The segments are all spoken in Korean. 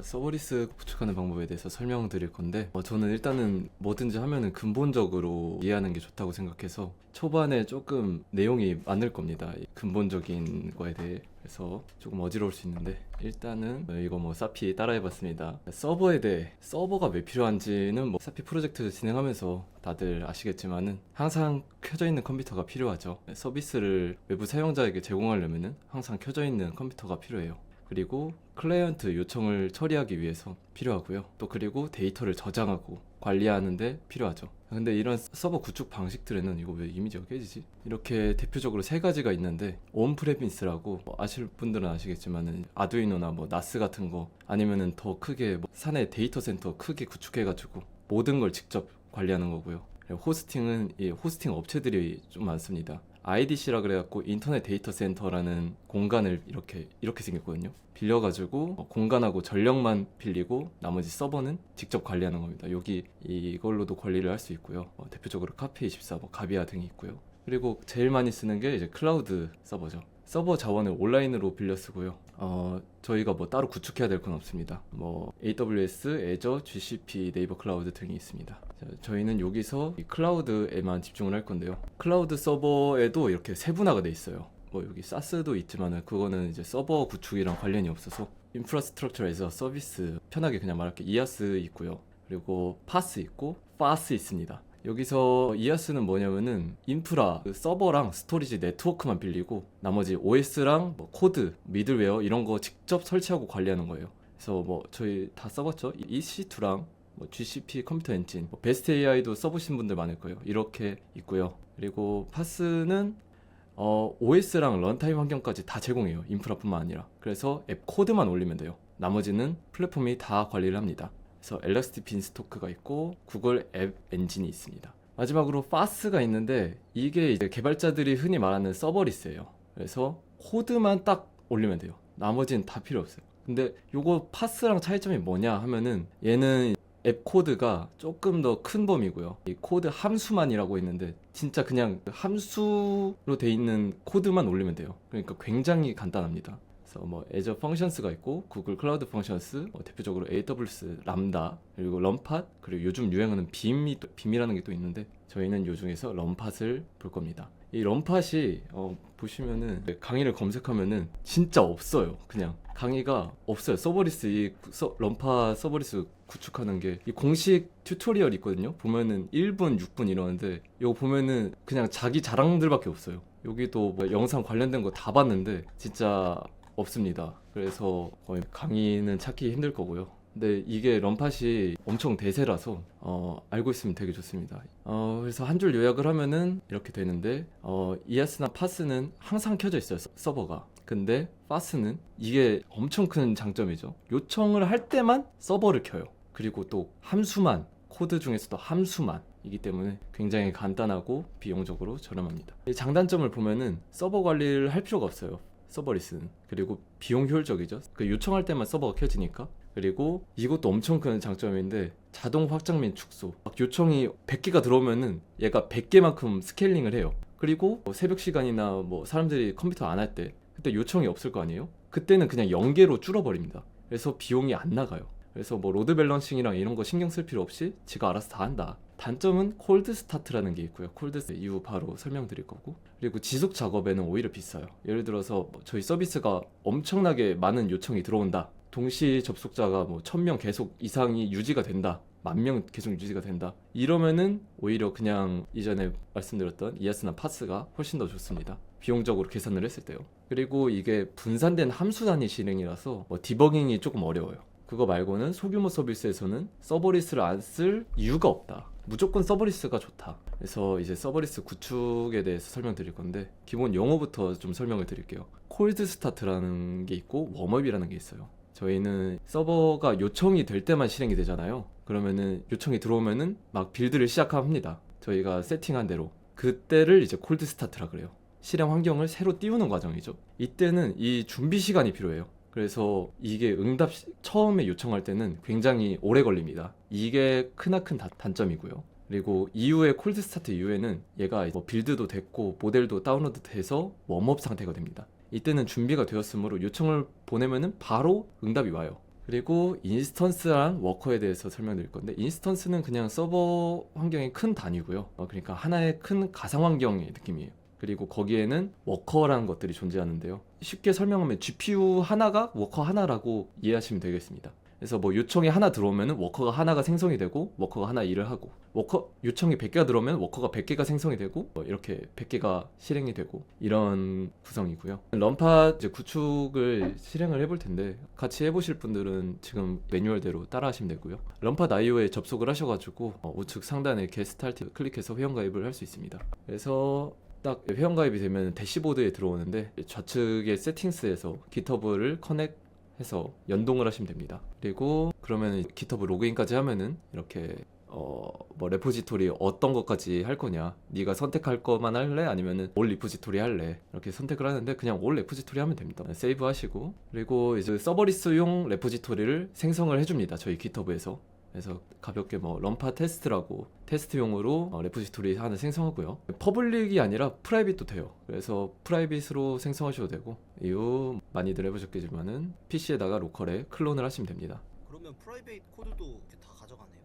서버리스 구축하는 방법에 대해서 설명드릴 건데 저는 일단은 뭐든지 하면은 근본적으로 이해하는 게 좋다고 생각해서 초반에 조금 내용이 많을 겁니다. 이 근본적인 거에 대해. 그래서 조금 어지러울 수 있는데 일단은 이거 뭐 사피 따라해봤습니다. 서버에 대해 서버가 왜 필요한지는 뭐 사피 프로젝트 진행하면서 다들 아시겠지만은 항상 켜져 있는 컴퓨터가 필요하죠. 서비스를 외부 사용자에게 제공하려면은 항상 켜져 있는 컴퓨터가 필요해요. 그리고 클라이언트 요청을 처리하기 위해서 필요하고요. 또 그리고 데이터를 저장하고 관리하는데 필요하죠. 근데 이런 서버 구축 방식들에는 이거 왜 이미지가 깨지지? 이렇게 대표적으로 세 가지가 있는데 온프레미스라고 아실 분들은 아시겠지만은 아두이노나 뭐 나스 같은 거 아니면은 더 크게 뭐 산에 데이터 센터 크게 구축해가지고 모든 걸 직접 관리하는 거고요. 호스팅은 이 호스팅 업체들이 좀 많습니다. IDC라 그래갖고 인터넷 데이터 센터라는 공간을 이렇게 생겼거든요. 빌려가지고 공간하고 전력만 빌리고 나머지 서버는 직접 관리하는 겁니다. 여기 이걸로도 관리를 할 수 있고요. 대표적으로 카페24, 가비아 등이 있고요. 그리고 제일 많이 쓰는 게 이제 클라우드 서버죠. 서버 자원을 온라인으로 빌려 쓰고요. 저희가 뭐 따로 구축해야 될 건 없습니다. 뭐 AWS, Azure, GCP, 네이버 클라우드 등이 있습니다. 저희는 여기서 이 클라우드에만 집중을 할 건데요. 클라우드 서버에도 이렇게 세분화가 돼 있어요. 뭐 여기 사스도 있지만은 그거는 이제 서버 구축이랑 관련이 없어서 인프라스트럭처에서 서비스 편하게 그냥 말할게 이아스 있고요. 그리고 파스 있고 파스 있습니다. 여기서 이아스는 뭐냐면은 인프라, 서버랑 스토리지 네트워크만 빌리고 나머지 OS랑 뭐 코드, 미들웨어 이런 거 직접 설치하고 관리하는 거예요. 그래서 뭐 저희 다 써봤죠? EC2랑 뭐 GCP 컴퓨터 엔진, 베스트 AI도 써보신 분들 많을 거예요. 이렇게 있고요. 그리고 파스는 OS랑 런타임 환경까지 다 제공해요. 인프라뿐만 아니라. 그래서 앱 코드만 올리면 돼요. 나머지는 플랫폼이 다 관리를 합니다. 그래서 엘라스틱 빈스토크가 있고 구글 앱 엔진이 있습니다. 마지막으로 파스가 있는데 이게 이제 개발자들이 흔히 말하는 서버리스예요. 그래서 코드만 딱 올리면 돼요. 나머지는 다 필요 없어요. 근데 요거 파스랑 차이점이 뭐냐 하면은 얘는 앱 코드가 조금 더 큰 범위고요. 이 코드 함수만이라고 있는데 진짜 그냥 함수로 돼 있는 코드만 올리면 돼요. 그러니까 굉장히 간단합니다. 그래서 뭐 Azure Functions가 있고 구글 클라우드 펑션스, 대표적으로 AWS 람다, 그리고 럼팟, 그리고 요즘 유행하는 빔이라는 게 또 있는데 저희는 요 중에서 럼팟을 볼 겁니다. 이 럼팟이 보시면은 강의를 검색하면은 진짜 없어요. 그냥 강의가 없어요. 서버리스 럼팟 서버리스 구축하는 게 이 공식 튜토리얼 있거든요. 보면은 1분, 6분 이러는데 이거 보면은 그냥 자기 자랑들밖에 없어요. 여기도 뭐 영상 관련된 거 다 봤는데 진짜 없습니다. 그래서 거의 강의는 찾기 힘들 거고요. 근데 이게 럼팟이 엄청 대세라서 알고 있으면 되게 좋습니다. 그래서 한 줄 요약을 하면은 이렇게 되는데 이아스나 파스는 항상 켜져 있어요. 서버가. 근데 파스는 이게 엄청 큰 장점이죠. 요청을 할 때만 서버를 켜요. 그리고 또 함수만, 코드 중에서도 함수만 이기 때문에 굉장히 간단하고 비용적으로 저렴합니다. 이 장단점을 보면은 서버 관리를 할 필요가 없어요. 서버리스는. 그리고 비용 효율적이죠. 그 요청할 때만 서버가 켜지니까. 그리고 이것도 엄청 큰 장점인데 자동 확장 및 축소. 막 요청이 100개가 들어오면은 얘가 100개만큼 스케일링을 해요. 그리고 뭐 새벽 시간이나 뭐 사람들이 컴퓨터 안 할 때 그때 요청이 없을 거 아니에요? 그때는 그냥 0개로 줄어버립니다. 그래서 비용이 안 나가요. 그래서 뭐 로드 밸런싱이랑 이런 거 신경 쓸 필요 없이 지가 알아서 다 한다. 단점은 콜드 스타트라는 게 있고요. 콜드 스타트 이후 바로 설명드릴 거고. 그리고 지속 작업에는 오히려 비싸요. 예를 들어서 저희 서비스가 엄청나게 많은 요청이 들어온다. 동시 접속자가 뭐 1000명 계속 이상이 유지가 된다. 10,000명 계속 유지가 된다. 이러면은 오히려 그냥 이전에 말씀드렸던 이아스나 파스가 훨씬 더 좋습니다. 비용적으로 계산을 했을 때요. 그리고 이게 분산된 함수 단위 실행이라서 디버깅이 조금 어려워요. 그거 말고는 소규모 서비스에서는 서버리스를 안 쓸 이유가 없다. 무조건 서버리스가 좋다. 그래서 이제 서버리스 구축에 대해서 설명드릴 건데 기본 용어부터 좀 설명을 드릴게요. 콜드 스타트라는 게 있고 웜업이라는 게 있어요. 저희는 서버가 요청이 될 때만 실행이 되잖아요. 그러면은 요청이 들어오면은 막 빌드를 시작합니다. 저희가 세팅한 대로. 그때를 이제 콜드 스타트라 그래요. 실행 환경을 새로 띄우는 과정이죠. 이때는 이 준비 시간이 필요해요. 그래서 이게 처음에 요청할 때는 굉장히 오래 걸립니다. 이게 크나큰 단점이고요. 그리고 이후에 콜드 스타트 이후에는 얘가 뭐 빌드도 됐고 모델도 다운로드 돼서 웜업 상태가 됩니다. 이때는 준비가 되었으므로 요청을 보내면은 바로 응답이 와요. 그리고 인스턴스랑 워커에 대해서 설명드릴 건데, 인스턴스는 그냥 서버 환경의 큰 단위고요. 그러니까 하나의 큰 가상 환경의 느낌이에요. 그리고 거기에는 워커라는 것들이 존재하는데요. 쉽게 설명하면 GPU 하나가 워커 하나라고 이해하시면 되겠습니다. 그래서 뭐 요청이 하나 들어오면 워커가 하나가 생성이 되고 워커가 하나 일을 하고, 워커 요청이 100개가 들어오면 워커가 100개가 생성이 되고, 이렇게 100개가 실행이 되고, 이런 구성이고요. 런팟 이제 구축을 실행을 해볼 텐데, 같이 해보실 분들은 지금 매뉴얼대로 따라하시면 되고요. 런팟 IO에 접속을 하셔가지고 우측 상단에 Get Started 클릭해서 회원가입을 할 수 있습니다. 그래서 딱 회원가입이 되면 대시보드에 들어오는데, 좌측의 세팅스에서 GitHub를 커넥 해서 연동을 하시면 됩니다. 그리고 그러면 GitHub 로그인까지 하면은 이렇게 뭐 레포지토리 어떤 것까지 할 거냐, 네가 선택할 것만 할래 아니면은 올 리포지토리 할래, 이렇게 선택을 하는데 그냥 올 레포지토리 하면 됩니다. 세이브 하시고, 그리고 이제 서버리스용 레포지토리를 생성을 해줍니다, 저희 GitHub에서. 그래서 가볍게 뭐 런팟 테스트라고 테스트용으로 레포지토리 하나 생성하고요. 퍼블릭이 아니라 프라이빗도 돼요. 그래서 프라이빗으로 생성하셔도 되고, 이후 많이들 해보셨겠지만은 PC에다가 로컬에 클론을 하시면 됩니다. 그러면 프라이베이트 코드도 이렇게 다 가져가네요.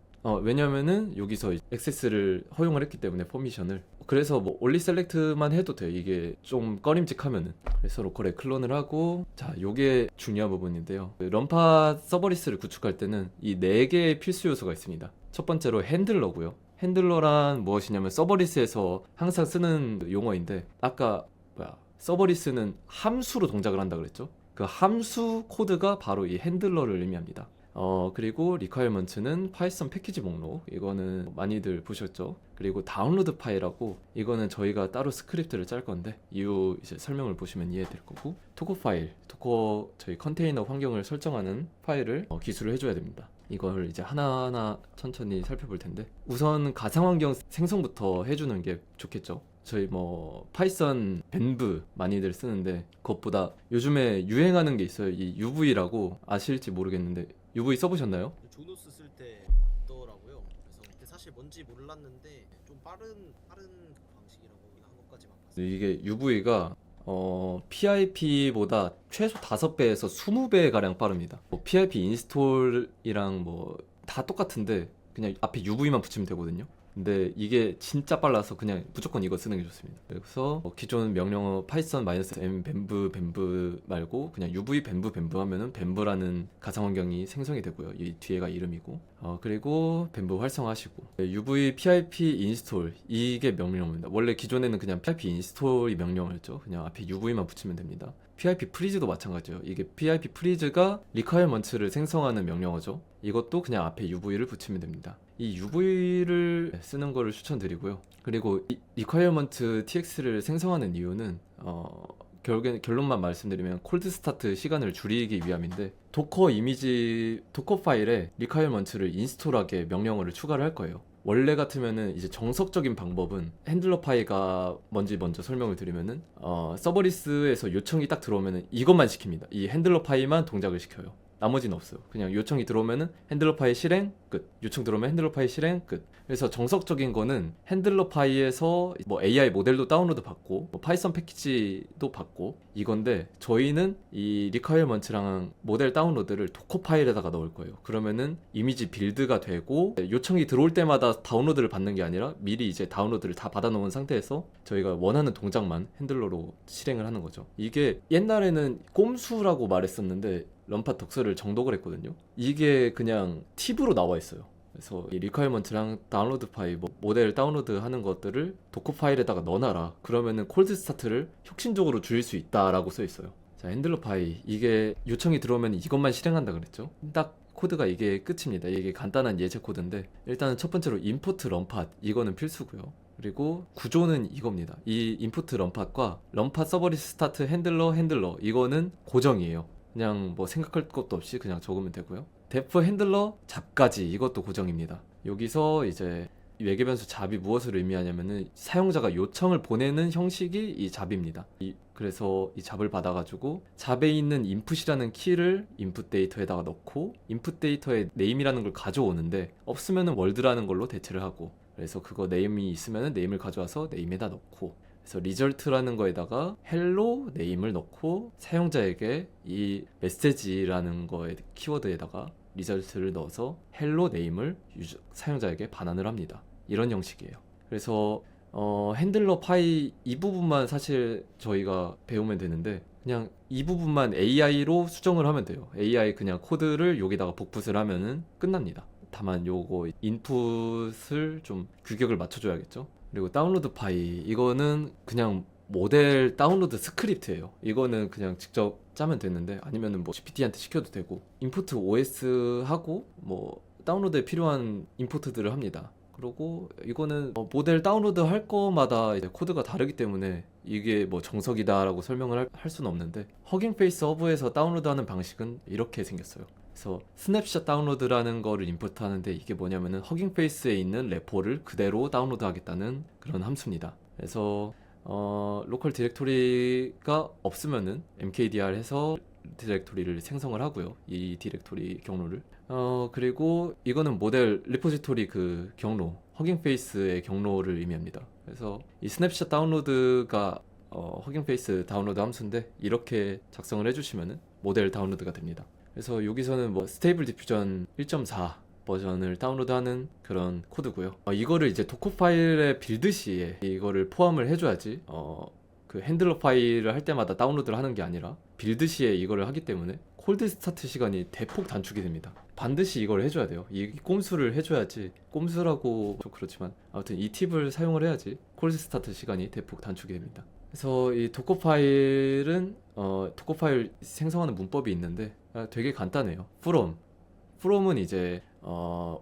왜냐면은 여기서 액세스를 허용을 했기 때문에, 퍼미션을. 그래서 뭐 only select만 해도 돼요, 이게 좀 꺼림직하면은. 그래서 로컬에 클론을 하고, 자, 요게 중요한 부분인데요. 런팟 서버리스를 구축할 때는 이 4개의 필수 요소가 있습니다. 첫 번째로 핸들러고요. 핸들러란 무엇이냐면 서버리스에서 항상 쓰는 용어인데, 아까 서버리스는 함수로 동작을 한다 그랬죠. 그 함수 코드가 바로 이 핸들러를 의미합니다. 그리고 requirement는 파이썬 패키지 목록, 이거는 많이들 보셨죠. 그리고 다운로드 파일하고, 이거는 저희가 따로 스크립트를 짤 건데 이후 이제 설명을 보시면 이해될 거고, 토커 파일, 토커 저희 컨테이너 환경을 설정하는 파일을 기술을 해줘야 됩니다. 이걸 이제 하나하나 천천히 살펴볼 텐데, 우선 가상 환경 생성부터 해주는 게 좋겠죠. 저희 뭐 파이썬 벤브 많이들 쓰는데, 그것보다 요즘에 유행하는 게 있어요. 이 UV라고, 아실지 모르겠는데 UV 써보셨나요? 조노스 쓸 때 있더라고요. 그래서 그때 사실 뭔지 몰랐는데 좀 빠른 방식이라고 한 것까지만 봤어요. 이게 UV가 PIP보다 최소 5배에서 20배 가량 빠릅니다. 뭐 PIP 인스톨이랑 뭐 다 똑같은데 그냥 앞에 UV만 붙이면 되거든요. 근데 이게 진짜 빨라서 그냥 무조건 이거 쓰는 게 좋습니다. 그래서 기존 명령어 파이썬 -m 뱀브 말고 그냥 uv 뱀브 하면은 뱀브라는 가상 환경이 생성이 되고요. 이 뒤에가 이름이고, 그리고 뱀브 활성화하시고, uv pip 인스톨, 이게 명령어입니다. 원래 기존에는 그냥 pip 인스톨이 명령어였죠. 그냥 앞에 uv만 붙이면 됩니다. pip freeze도 마찬가지예요. 이게 pip freeze가 requirement를 생성하는 명령어죠. 이것도 그냥 앞에 UV를 붙이면 됩니다. 이 UV를 쓰는 거를 추천드리고요. 그리고 이 requirement tx를 생성하는 이유는 결론만 말씀드리면 콜드 스타트 시간을 줄이기 위함인데, 도커 이미지 도커 파일에 requirement를 인스톨하게 명령어를 추가를 할 거예요. 원래 같으면은 이제 정석적인 방법은, 핸들러 파이가 뭔지 먼저 설명을 드리면은, 서버리스에서 요청이 딱 들어오면은 이것만 시킵니다. 이 핸들러 파이만 동작을 시켜요. 나머지는 없어요. 그냥 요청이 들어오면은 핸들러 파이 실행 끝, 요청 들어오면 핸들러 파이 실행 끝. 그래서 정석적인 거는 핸들러 파이에서 뭐 AI 모델도 다운로드 받고 뭐 파이썬 패키지도 받고 이건데, 저희는 이 리퀘어먼트랑 모델 다운로드를 도커 파일에다가 넣을 거예요. 그러면은 이미지 빌드가 되고, 요청이 들어올 때마다 다운로드를 받는 게 아니라 미리 이제 다운로드를 다 받아 놓은 상태에서 저희가 원하는 동작만 핸들러로 실행을 하는 거죠. 이게 옛날에는 꼼수라고 말했었는데 런팟 덕서를 정독을 했거든요. 이게 그냥 팁으로 나와 있어요. 그래서 이 리퀘어먼트랑 다운로드 파일, 뭐 모델 다운로드 하는 것들을 도커 파일에다가 넣어놔라. 그러면은 콜드 스타트를 혁신적으로 줄일 수 있다라고 써 있어요. 자, 핸들러 파이, 이게 요청이 들어오면 이것만 실행한다 그랬죠. 딱 코드가 이게 끝입니다. 이게 간단한 예제 코드인데, 일단은 첫 번째로 임포트 런팟, 이거는 필수고요. 그리고 구조는 이겁니다. 이 임포트 런팟과 런팟 서버리스 스타트 핸들러 이거는 고정이에요. 그냥 뭐 생각할 것도 없이 그냥 적으면 되고요. 데프 핸들러 잡까지, 이것도 고정입니다. 여기서 이제 외계 변수 잡이 무엇을 의미하냐면은 사용자가 요청을 보내는 형식이 이 잡입니다. 그래서 이 잡을 받아가지고 잡에 있는 인풋이라는 키를 인풋 데이터에다가 넣고, 인풋 데이터에 네임이라는 걸 가져오는데, 없으면은 월드라는 걸로 대체를 하고, 그래서 그거 네임이 있으면은 네임을 가져와서 네임에다 넣고, 그래서 리절트라는 거에다가 헬로 네임을 넣고 사용자에게 이 메시지라는 거의 키워드에다가 리절트를 넣어서 헬로 네임을 사용자에게 반환을 합니다. 이런 형식이에요. 그래서 핸들러 파이 이 부분만 사실 저희가 배우면 되는데 그냥 이 부분만 AI로 수정을 하면 돼요. AI 그냥 코드를 여기다가 복붙을 하면은 끝납니다. 다만 요거 인풋을 좀 규격을 맞춰줘야겠죠. 그리고 다운로드 파이 이거는 그냥 모델 다운로드 스크립트예요. 이거는 그냥 직접 짜면 되는데 아니면은 뭐 GPT한테 시켜도 되고 인풋 OS 하고 뭐 다운로드에 필요한 인풋들을 합니다. 그리고 이거는 모델 다운로드 할 거마다 이제 코드가 다르기 때문에 이게 뭐 정석이다라고 설명을 할 수는 없는데 허깅 페이스 허브에서 다운로드하는 방식은 이렇게 생겼어요. 그래서 스냅샷 다운로드라는 거를 인풋하는데 이게 뭐냐면은 허깅 페이스에 있는 레포를 그대로 다운로드 하겠다는 그런 함수입니다. 그래서 로컬 디렉토리가 없으면은 mkdir 해서 디렉토리를 생성을 하고요. 이 디렉토리 경로를 그리고 이거는 모델 리포지토리 그 경로 허깅 페이스의 경로를 의미합니다. 그래서 이 스냅샷 다운로드가 허깅 페이스 다운로드 함수인데 이렇게 작성을 해주시면은 모델 다운로드가 됩니다. 그래서 여기서는 뭐 스테이블 디퓨전 1.4 버전을 다운로드하는 그런 코드고요. 이거를 이제 도커 파일의 빌드 시에 이거를 포함을 해줘야지 그 핸들러 파일을 할 때마다 다운로드를 하는 게 아니라 빌드 시에 이거를 하기 때문에 콜드 스타트 시간이 대폭 단축이 됩니다. 반드시 이걸 해줘야 돼요. 이 꼼수를 해줘야지, 꼼수라고 좀 그렇지만 아무튼 이 팁을 사용을 해야지 콜드 스타트 시간이 대폭 단축이 됩니다. 그래서 이 도커 파일은 도커 파일 생성하는 문법이 있는데 되게 간단해요. from은 이제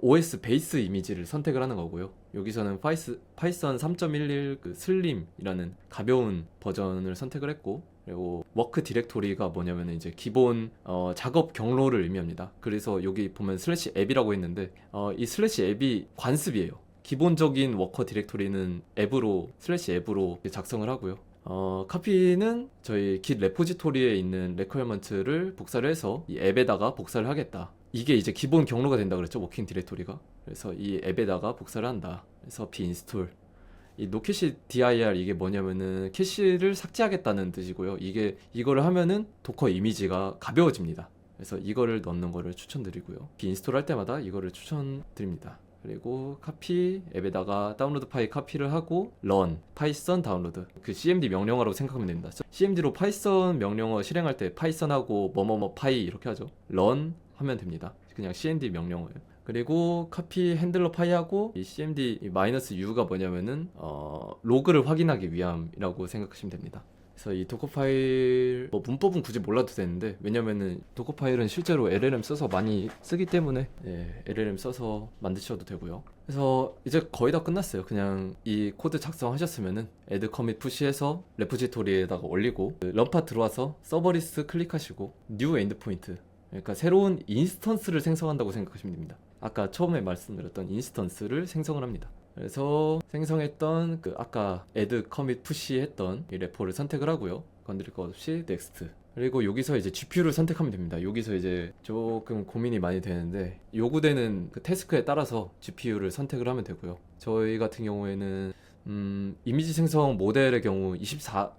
OS 베이스 이미지를 선택을 하는 거고요. 여기서는 파이썬 3.11 그 슬림이라는 가벼운 버전을 선택을 했고, 그리고 워크 디렉토리가 뭐냐면 이제 기본 작업 경로를 의미합니다. 그래서 여기 보면 슬래시 앱이라고 했는데 이 슬래시 앱이 관습이에요. 기본적인 워커 디렉토리는 앱으로 슬래시 앱으로 작성을 하고요. 카피는 저희 git 레포지토리에 있는 레퀘어먼트를 복사를 해서 이 앱에다가 복사를 하겠다. 이게 이제 기본 경로가 된다 그랬죠, 워킹 디렉토리가. 그래서 이 앱에다가 복사를 한다. 그래서 pinstall. 이 노캐시 dir 이게 뭐냐면은 캐시를 삭제하겠다는 뜻이고요. 이거를 하면은 도커 이미지가 가벼워집니다. 그래서 이거를 넣는 거를 추천드리고요. 인스톨 할 때마다 이거를 추천드립니다. 그리고 카피 앱에다가 다운로드 파일 카피를 하고 run 파이썬 다운로드 그 cmd 명령어라고 생각하면 됩니다. cmd로 파이썬 명령어 실행할 때 파이썬하고 뭐뭐뭐 파이 이렇게 하죠. run 하면 됩니다. 그냥 cmd 명령어예요. 그리고 카피 핸들러 파이하고 이 cmd -u가 뭐냐면은 로그를 확인하기 위함이라고 생각하시면 됩니다. 그래서 이 도커 파일 뭐 문법은 굳이 몰라도 되는데 왜냐면은 도커 파일은 실제로 LLM 써서 많이 쓰기 때문에 LLM 써서 만드셔도 되고요. 그래서 이제 거의 다 끝났어요. 그냥 이 코드 작성하셨으면은 add commit push해서 레포지토리에다가 올리고 런파 들어와서 서버리스 클릭하시고 new endpoint 그러니까 새로운 인스턴스를 생성한다고 생각하시면 됩니다. 아까 처음에 말씀드렸던 인스턴스를 생성을 합니다. 그래서 생성했던 그 아까 add commit push 했던 이 레포를 선택을 하고요. 건드릴 것 없이 next. 그리고 여기서 이제 GPU를 선택하면 됩니다. 여기서 이제 조금 고민이 많이 되는데 요구되는 그 태스크에 따라서 GPU를 선택을 하면 되고요. 저희 같은 경우에는 이미지 생성 모델의 경우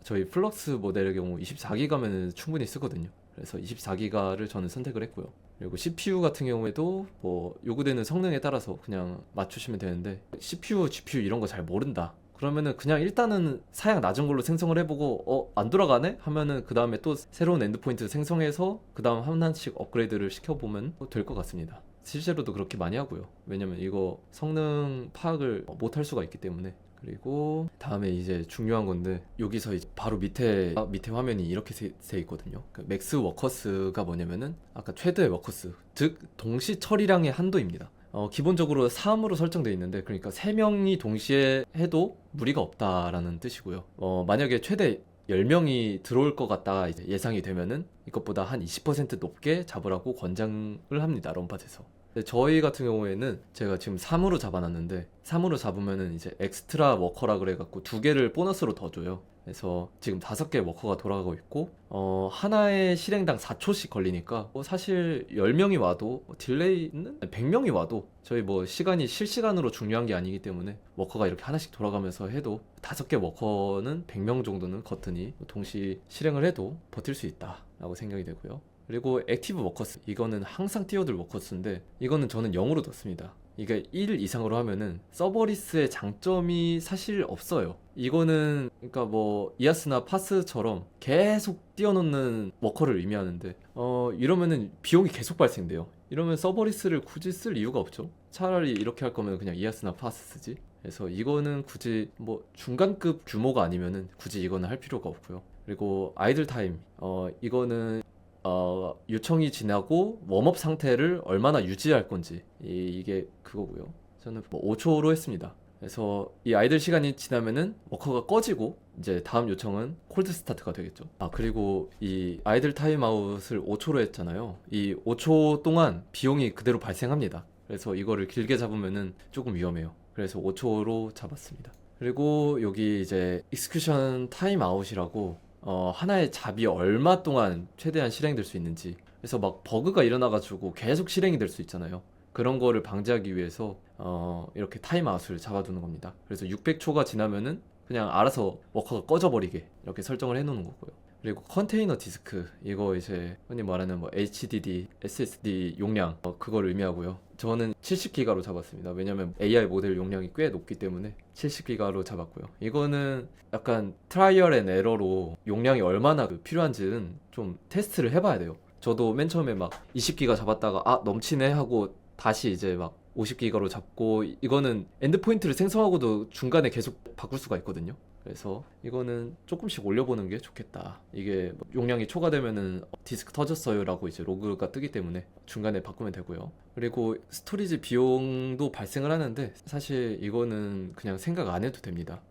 저희 플럭스 모델의 경우 24기가면 충분히 쓰거든요. 그래서 24기가를 저는 선택을 했고요. 그리고 CPU 같은 경우에도 뭐 요구되는 성능에 따라서 그냥 맞추시면 되는데 CPU, GPU 이런 거 잘 모른다. 그러면은 그냥 일단은 사양 낮은 걸로 생성을 해보고 안 돌아가네? 하면은 그 다음에 또 새로운 엔드포인트 생성해서 그 다음 하나씩 업그레이드를 시켜보면 될 것 같습니다. 실제로도 그렇게 많이 하고요. 왜냐면 이거 성능 파악을 못할 수가 있기 때문에. 그리고 다음에 이제 중요한 건데 여기서 이제 바로 밑에 화면이 이렇게 돼 있거든요. 그 맥스 워커스가 뭐냐면은 아까 최대 워커스 즉 동시 처리량의 한도입니다. 기본적으로 3으로 설정되어 있는데 그러니까 3명이 동시에 해도 무리가 없다라는 뜻이고요. 만약에 최대 10명이 들어올 것 같다 이제 예상이 되면은 이것보다 한 20% 높게 잡으라고 권장을 합니다. 런팟에서. 근데 저희 같은 경우에는 제가 지금 3으로 잡아놨는데 3으로 잡으면은 이제 엑스트라 워커라 그래갖고 2개를 보너스로 더 줘요. 그래서 지금 5개 워커가 돌아가고 있고 하나의 실행당 4초씩 걸리니까 사실 10명이 와도 딜레이는 100명이 와도 저희 뭐 시간이 실시간으로 중요한 게 아니기 때문에 워커가 이렇게 하나씩 돌아가면서 해도 5개 워커는 100명 정도는 거뜬히 동시 실행을 해도 버틸 수 있다 라고 생각이 되고요. 그리고 액티브 워커스, 이거는 항상 뛰어들 워커스인데 이거는 저는 0으로 뒀습니다. 이게 1 이상으로 하면은 서버리스의 장점이 사실 없어요. 이거는 그러니까 뭐 이아스나 파스처럼 계속 띄워놓는 워커를 의미하는데 이러면은 비용이 계속 발생돼요. 이러면 서버리스를 굳이 쓸 이유가 없죠. 차라리 이렇게 할 거면 그냥 이아스나 파스 쓰지. 그래서 이거는 굳이 뭐 중간급 규모가 아니면은 굳이 이거는 할 필요가 없고요. 그리고 아이들 타임, 이거는 요청이 지나고 웜업 상태를 얼마나 유지할 건지 이게 그거고요. 저는 뭐 5초로 했습니다. 그래서 이 아이들 시간이 지나면은 워커가 꺼지고 이제 다음 요청은 콜드 스타트가 되겠죠. 그리고 이 아이들 타임아웃을 5초로 했잖아요. 이 5초 동안 비용이 그대로 발생합니다. 그래서 이거를 길게 잡으면은 조금 위험해요. 그래서 5초로 잡았습니다. 그리고 여기 이제 익스큐션 타임아웃이라고 하나의 잡이 얼마 동안 최대한 실행될 수 있는지, 그래서 막 버그가 일어나가지고 계속 실행이 될 수 있잖아요. 그런 거를 방지하기 위해서 이렇게 타임아웃을 잡아두는 겁니다. 그래서 600초가 지나면은 그냥 알아서 워커가 꺼져버리게 이렇게 설정을 해놓는 거고요. 그리고 컨테이너 디스크, 이거 이제 흔히 말하는 뭐 HDD, SSD 용량, 그걸 의미하고요. 저는 70기가로 잡았습니다. 왜냐면 AI 모델 용량이 꽤 높기 때문에 70기가로 잡았고요. 이거는 약간 트라이얼 앤 에러로 용량이 얼마나 필요한지는 좀 테스트를 해봐야 돼요. 저도 맨 처음에 막 20기가 잡았다가 넘치네 하고 다시 이제 막 50기가로 잡고, 이거는 엔드포인트를 생성하고도 중간에 계속 바꿀 수가 있거든요. 그래서 이거는 조금씩 올려보는 게 좋겠다. 이게 뭐 용량이 초과되면은 디스크 터졌어요 라고 이제 로그가 뜨기 때문에 중간에 바꾸면 되고요. 그리고 스토리지 비용도 발생을 하는데 사실 이거는 그냥 생각 안 해도 됩니다.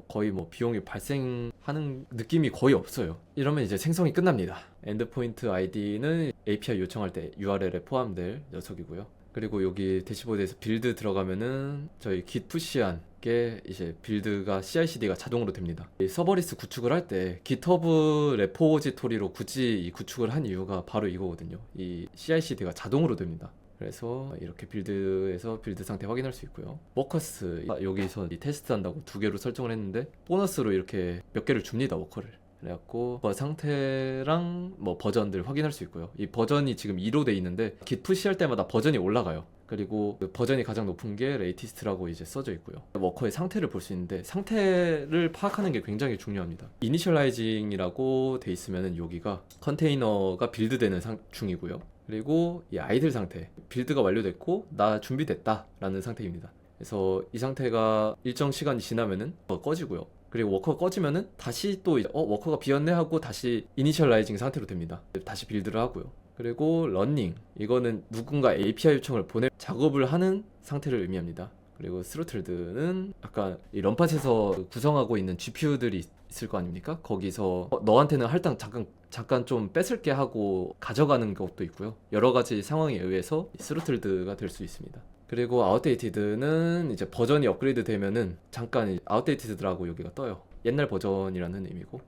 거의 뭐 비용이 발생하는 느낌이 거의 없어요. 이러면 이제 생성이 끝납니다. 엔드포인트 아이디는 API 요청할 때 URL에 포함될 녀석이고요. 그리고 여기 대시보드에서 빌드 들어가면은 저희 git 푸시한 게 이제 빌드가 CI/CD가 자동으로 됩니다. 이 서버리스 구축을 할 때 GitHub 레포지토리로 굳이 이 구축을 한 이유가 바로 이거거든요. 이 CI/CD가 자동으로 됩니다. 그래서 이렇게 빌드에서 빌드 상태 확인할 수 있고요. 워커스, 여기서 이 테스트 한다고 2개로 설정을 했는데 보너스로 이렇게 몇 개를 줍니다, 워커를. 그래갖고 상태랑 뭐 버전들 확인할 수 있고요. 이 버전이 지금 2로 돼 있는데 git 푸시할 때마다 버전이 올라가요. 그리고 그 버전이 가장 높은 게 레이티스트라고 이제 써져 있고요. 워커의 상태를 볼 수 있는데 상태를 파악하는 게 굉장히 중요합니다. 이니셜라이징이라고 돼 있으면은 여기가 컨테이너가 빌드되는 중이고요. 그리고 이 아이들 상태, 빌드가 완료됐고 나 준비됐다 라는 상태입니다. 그래서 이 상태가 일정 시간이 지나면은 꺼지고요. 그리고 워커가 꺼지면은 다시 또 워커가 비었네 하고 다시 이니셜라이징 상태로 됩니다. 다시 빌드를 하고요. 그리고 러닝, 이거는 누군가 API 요청을 보내 작업을 하는 상태를 의미합니다. 그리고 스로틀드는 아까 이 럼팟에서 구성하고 있는 GPU들이 있을 거 아닙니까? 거기서 너한테는 할당 잠깐 좀 뺏을게 하고 가져가는 것도 있고요. 여러 가지 상황에 의해서 스로틀드가 될 수 있습니다. 그리고 아웃데이티드는 이제 버전이 업그레이드 되면은 잠깐 아웃데이티드라고 여기가 떠요. 옛날 버전이라는 의미고,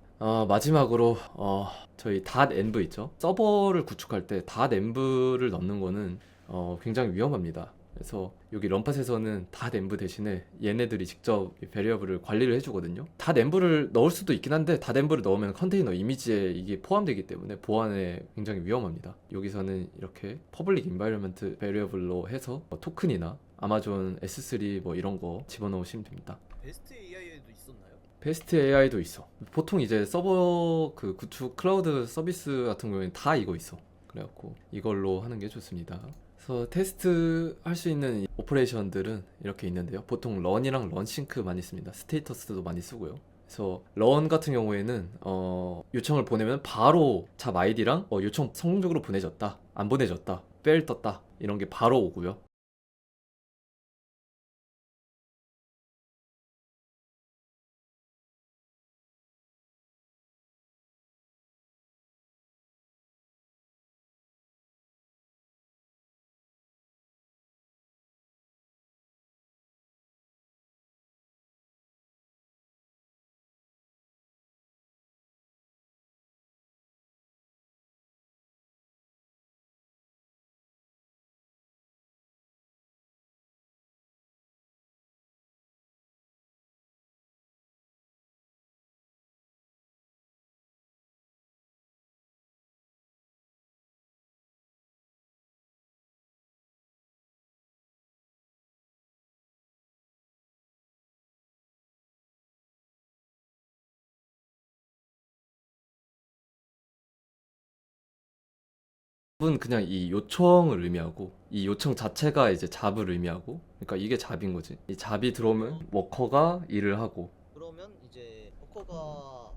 마지막으로 저희 .env 있죠? 서버를 구축할 때 .env를 넣는 거는 굉장히 위험합니다. 그래서 여기 럼팟에서는 .env 대신에 얘네들이 직접 베리어블을 관리를 해주거든요. .env를 넣을 수도 있긴 한데 .env를 넣으면 컨테이너 이미지에 이게 포함되기 때문에 보안에 굉장히 위험합니다. 여기서는 이렇게 퍼블릭 인바이러먼트 베리어블로 해서 토큰이나 아마존 S3 뭐 이런 거 집어넣으시면 됩니다. 베스트 AI에도 있었나요? 베스트 AI도 있어. 보통 이제 서버 그 구축 클라우드 서비스 같은 경우에는 다 이거 있어. 그래갖고 이걸로 하는 게 좋습니다. 그래서 테스트 할 수 있는 오퍼레이션들은 이렇게 있는데요. 보통 런이랑 런싱크 많이 씁니다. 스테이터스도 많이 쓰고요. 그래서 런 같은 경우에는 요청을 보내면 바로 잡 아이디랑 요청 성공적으로 보내졌다, 안 보내졌다, fail 떴다 이런 게 바로 오고요. 잡은 그냥 이 요청을 의미하고 이 요청 자체가 이제 잡을 의미하고 그러니까 이게 잡인 거지. 이 잡이 들어오면 워커가 일을 하고 그러면 이제 워커가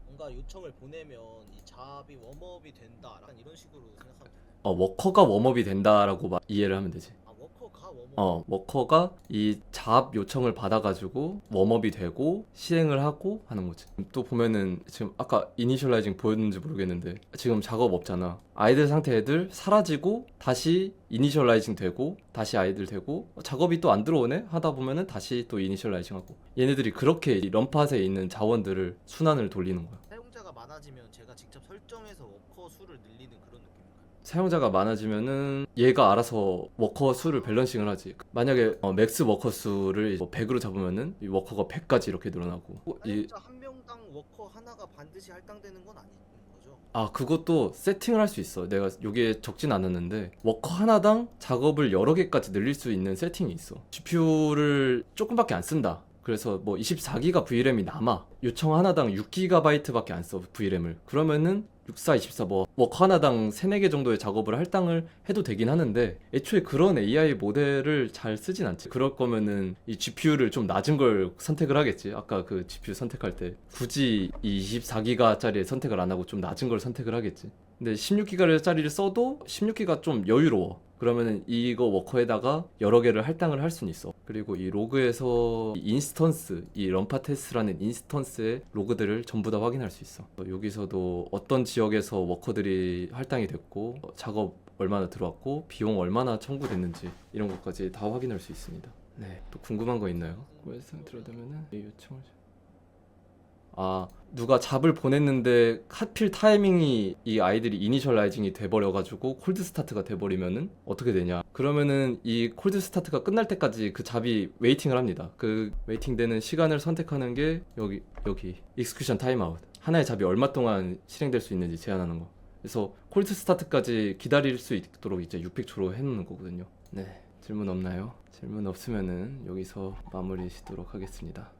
뭔가 요청을 보내면 이 잡이 웜업이 된다. 약간 이런 식으로 생각하면 되나요? 워커가 웜업이 된다라고 이해를 하면 되지. 아 워커가 웜업. 워커가 이 잡 요청을 받아가지고 웜업이 되고 시행을 하고 하는 거지. 또 보면은 지금 아까 이니셜라이징 보였는지 모르겠는데 지금 작업 없잖아. 아이들 상태 애들 사라지고 다시 이니셜라이징 되고 다시 아이들 되고 작업이 또 안 들어오네 하다 보면은 다시 또 이니셜라이징 하고 얘네들이 그렇게 이 럼팟에 있는 자원들을 순환을 돌리는 거야. 사용자가 많아지면 제가 직접 설정해서 워커 수를 늘리는 그런 느낌인가요? 사용자가 많아지면은 얘가 알아서 워커 수를 밸런싱을 하지. 만약에 맥스 워커 수를 100으로 잡으면은 이 워커가 100까지 이렇게 늘어나고 사용자 한 명당 워커 하나가 반드시 할당되는 건 아닌 거죠? 그것도 세팅을 할 수 있어. 내가 여기에 적진 않았는데 워커 하나당 작업을 여러 개까지 늘릴 수 있는 세팅이 있어. GPU를 조금밖에 안 쓴다. 그래서 뭐 24기가 VRAM이 남아. 요청 하나당 6GB밖에 안 써, VRAM을. 그러면은 64, 24, 뭐 워커 하나당 3, 4개 정도의 작업을 할당을 해도 되긴 하는데 애초에 그런 AI 모델을 잘 쓰진 않지. 그럴 거면은 이 GPU를 좀 낮은 걸 선택을 하겠지. 아까 그 GPU 선택할 때 굳이 이 24기가짜리 선택을 안 하고 좀 낮은 걸 선택을 하겠지. 근데 16기가짜리를 써도 16기가 좀 여유로워. 그러면은 이거 워커에다가 여러 개를 할당을 할 수는 있어. 그리고 이 로그에서 이 인스턴스, 이 럼파테스라는 인스턴스의 로그들을 전부 다 확인할 수 있어. 여기서도 어떤 지역에서 워커들이 할당이 됐고 작업 얼마나 들어왔고 비용 얼마나 청구됐는지 이런 것까지 다 확인할 수 있습니다. 네, 또 궁금한 거 있나요? OS 들어가면은 이 요청을 누가 잡을 보냈는데 하필 타이밍이 이 아이들이 이니셜라이징이 돼버려가지고 콜드 스타트가 돼버리면은 어떻게 되냐? 그러면은 이 콜드 스타트가 끝날 때까지 그 잡이 웨이팅을 합니다. 그 웨이팅 되는 시간을 선택하는 게 여기 익스큐션 타임아웃. 하나의 잡이 얼마 동안 실행될 수 있는지 제한하는 거. 그래서 콜드 스타트까지 기다릴 수 있도록 이제 600초로 해놓는 거거든요. 네, 질문 없나요? 질문 없으면은 여기서 마무리 짓도록 하겠습니다.